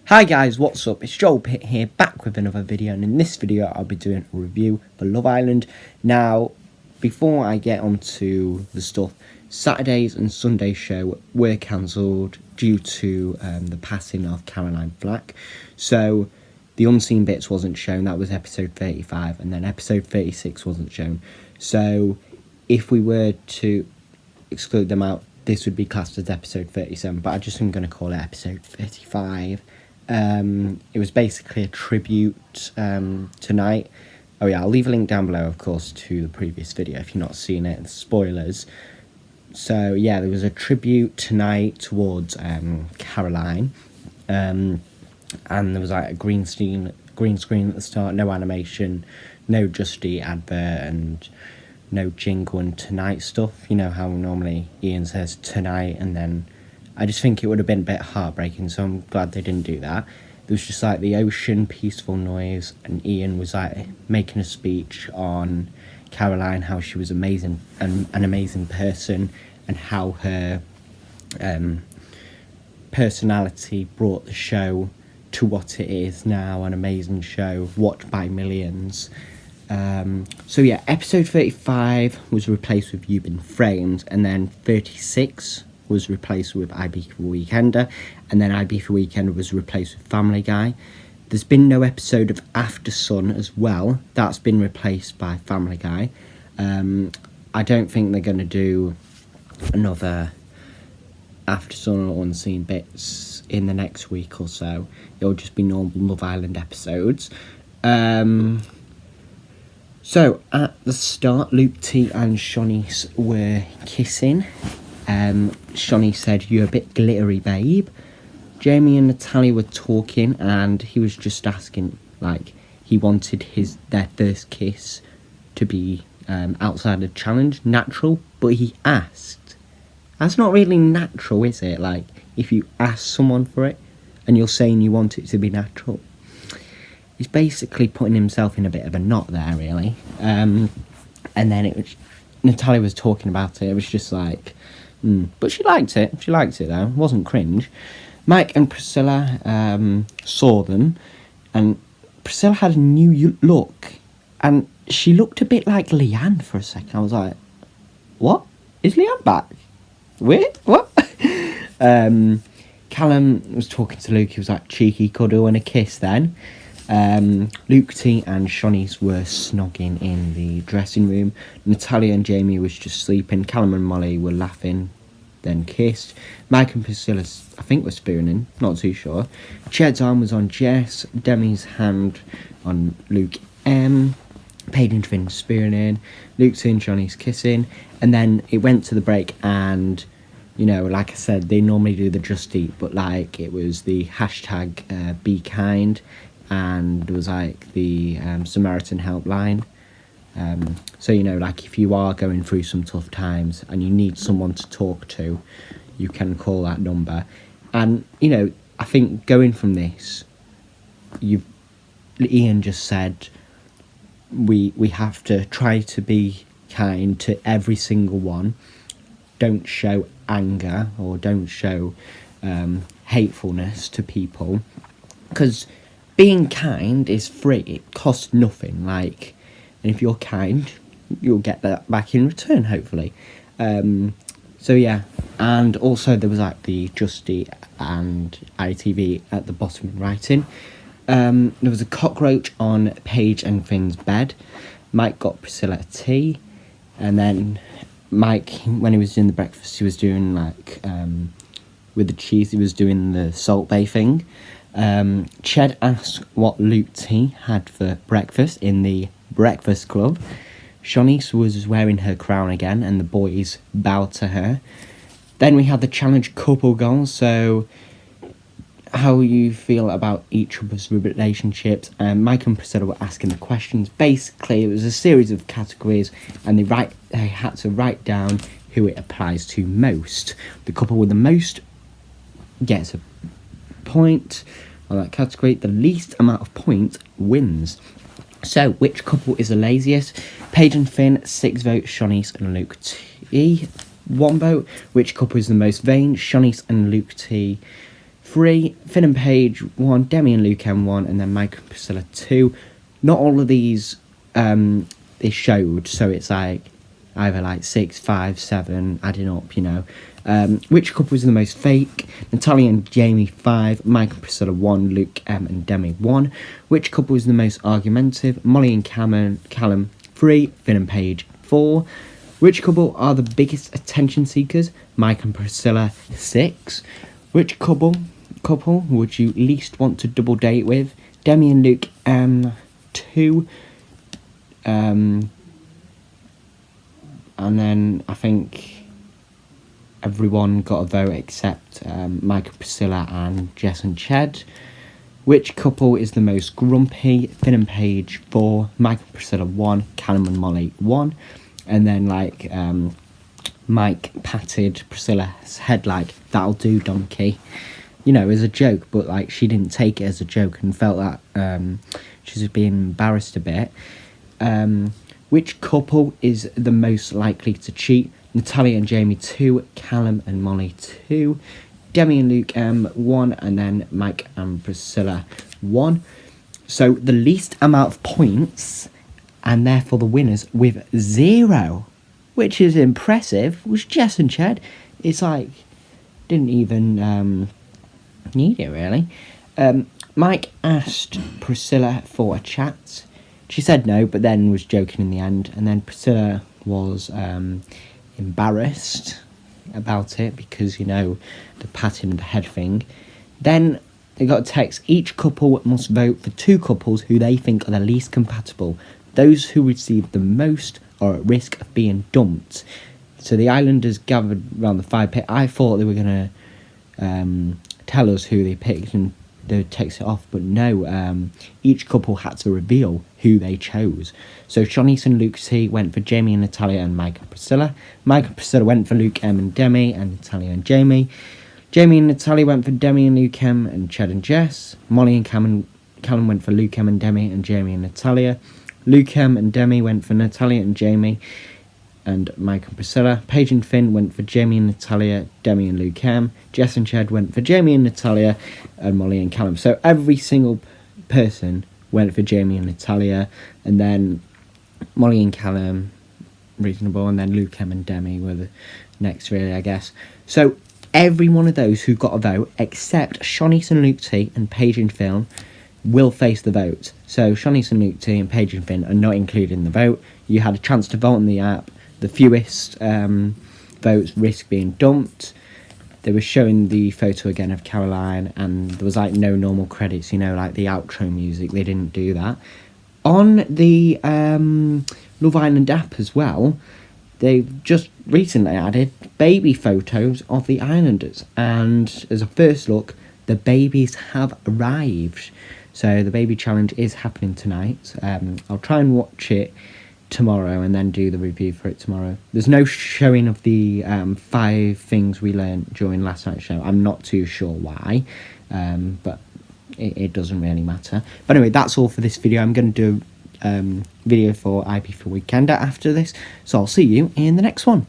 Hi guys, what's up? It's Joel Pitt here, back with another video, and in this video I'll be doing a review for Love Island. Now, before I get onto the stuff, Saturday's and Sunday's show were cancelled due to the passing of Caroline Flack. So, the unseen bits wasn't shown, that was episode 35, and then episode 36 wasn't shown. So, if we were to exclude them out, this would be classed as episode 37, but I just am going to call it episode 35. It was basically a tribute tonight. Oh yeah, I'll leave a link down below, of course, to the previous video if you've not seen it, and spoilers. So yeah, there was a tribute tonight towards Caroline, and there was like a green screen at the start, no animation, no Justy advert, and no jingle and tonight stuff. You know how normally Ian says tonight, and then I just think it would have been a bit heartbreaking, so I'm glad they didn't do that. There was just like the ocean, peaceful noise, and Ian was like making a speech on Caroline, how she was amazing and an amazing person, and how her personality brought the show to what it is now, an amazing show watched by millions. So yeah, episode 35 was replaced with You've Been Framed, and then 36 was replaced with Ibiza Weekender, and then Ibiza Weekender was replaced with Family Guy. There's been no episode of After Sun as well. That's been replaced by Family Guy. I don't think they're going to do another After Sun or Unseen Bits in the next week or so. It'll just be normal Love Island episodes. So, at the start, Luke T and Shanice were kissing. Shani said, "You're a bit glittery, babe." Jamie and Natalia were talking, and he was just asking, like, he wanted their first kiss to be outside the challenge, natural, but he asked. That's not really natural, is it? Like, if you ask someone for it, and you're saying you want it to be natural. He's basically putting himself in a bit of a knot there, really. And then Natalia was talking about it, it was just like, but she liked it though, it wasn't cringe. Mike and Priscilla saw them, and Priscilla had a new look, and she looked a bit like Leanne for a second. I was like, what? Is Leanne back? Wait, what? Callum was talking to Luke, he was like, cheeky cuddle and a kiss then. Luke T and Shanice were snogging in the dressing room. Natalia and Jamie was just sleeping. Callum and Molly were laughing, then kissed. Mike and Priscilla, I think, were spooning, not too sure. Ched's arm was on Jess, Demi's hand on Luke M, Paige and Finn spooning, Luke T and Shanice kissing, and then it went to the break, and you know, like I said, they normally do the Just Eat, but like it was the hashtag be kind, and there was like the Samaritan helpline. So, you know, like if you are going through some tough times and you need someone to talk to, you can call that number. And, you know, I think going from this, Ian just said we have to try to be kind to every single one. Don't show anger or don't show hatefulness to people, because being kind is free, it costs nothing, like, and if you're kind, you'll get that back in return, hopefully. So yeah, and also there was like the Justy and ITV at the bottom in writing. There was a cockroach on Paige and Finn's bed. Mike got Priscilla a tea, and then Mike, when he was doing the breakfast, he was doing like, with the cheese, he was doing the Salt Bay thing. Ched asked what Luke T had for breakfast in the Breakfast Club. Shanice was wearing her crown again, and the boys bowed to her. Then we had the challenge couple goals, so how you feel about each other's relationships. Mike and Priscilla were asking the questions. Basically, it was a series of categories, and they had to write down who it applies to most. The couple with the most gets a point on that category. The least amount of points wins. So, which couple is the laziest? Paige and Finn, 6 votes. Shanice and Luke T, 1 vote. Which couple is the most vain? Shanice and Luke T, 3, Finn and Paige 1, Demi and Luke M 1, and then Mike and Priscilla 2. Not all of these they showed, so it's like either like 6, 5, 7, adding up, you know. Which couple was the most fake? Natalia and Jamie 5, Mike and Priscilla 1, Luke M and Demi 1. Which couple was the most argumentative? Molly and Callum 3, Finn and Paige 4. Which couple are the biggest attention seekers? Mike and Priscilla 6. Which couple would you least want to double date with? Demi and Luke 2. And then I think everyone got a vote except Mike and Priscilla and Jess and Ched. Which couple is the most grumpy? Finn and Paige 4, Mike and Priscilla 1, Callum and Molly 1. And then like Mike patted Priscilla's head like, "That'll do, donkey," you know, as a joke, but like she didn't take it as a joke and felt that she was being embarrassed a bit. Which couple is the most likely to cheat? Natalia and Jamie 2, Callum and Molly 2, Demi and Luke 1, and then Mike and Priscilla 1. So the least amount of points, and therefore the winners with 0, which is impressive, was Jess and Ched. It's like, didn't even need it really. Mike asked Priscilla for a chat. She said no, but then was joking in the end. And then Priscilla was embarrassed about it because, you know, the patting the head thing. Then they got a text. Each couple must vote for 2 couples who they think are the least compatible. Those who receive the most are at risk of being dumped. So the Islanders gathered around the fire pit. I thought they were going to tell us who they picked and they would text it off, but no, each couple had to reveal who they chose. So Shanice and Luke T went for Jamie and Natalia and Mike and Priscilla. Mike and Priscilla went for Luke M and Demi and Natalia and Jamie. Jamie and Natalia went for Demi and Luke M and Ched and Jess. Molly and Callum went for Luke M and Demi and Jamie and Natalia. Luke M and Demi went for Natalia and Jamie and Mike and Priscilla. Paige and Finn went for Jamie and Natalia, Demi and Luke M. Jess and Ched went for Jamie and Natalia, and Molly and Callum. So every single person went for Jamie and Natalia, and then Molly and Callum, reasonable, and then Luke M and Demi were the next, really, I guess. So every one of those who got a vote, except Shanice and Luke T and Paige and Finn, will face the vote. So Shanice and Luke T and Paige and Finn are not included in the vote. You had a chance to vote on the app. The fewest votes risk being dumped. They were showing the photo again of Caroline, and there was like no normal credits, you know, like the outro music. They didn't do that. On the Love Island app as well, they've just recently added baby photos of the Islanders, and as a first look, the babies have arrived. So the baby challenge is happening tonight. I'll try and watch it tomorrow and then do the review for it tomorrow. There's no showing of the 5 things we learned during last night's show. I'm not too sure why, but it doesn't really matter. But anyway, that's all for this video. I'm going to do a video for IP for Weekender after this, so I'll see you in the next one.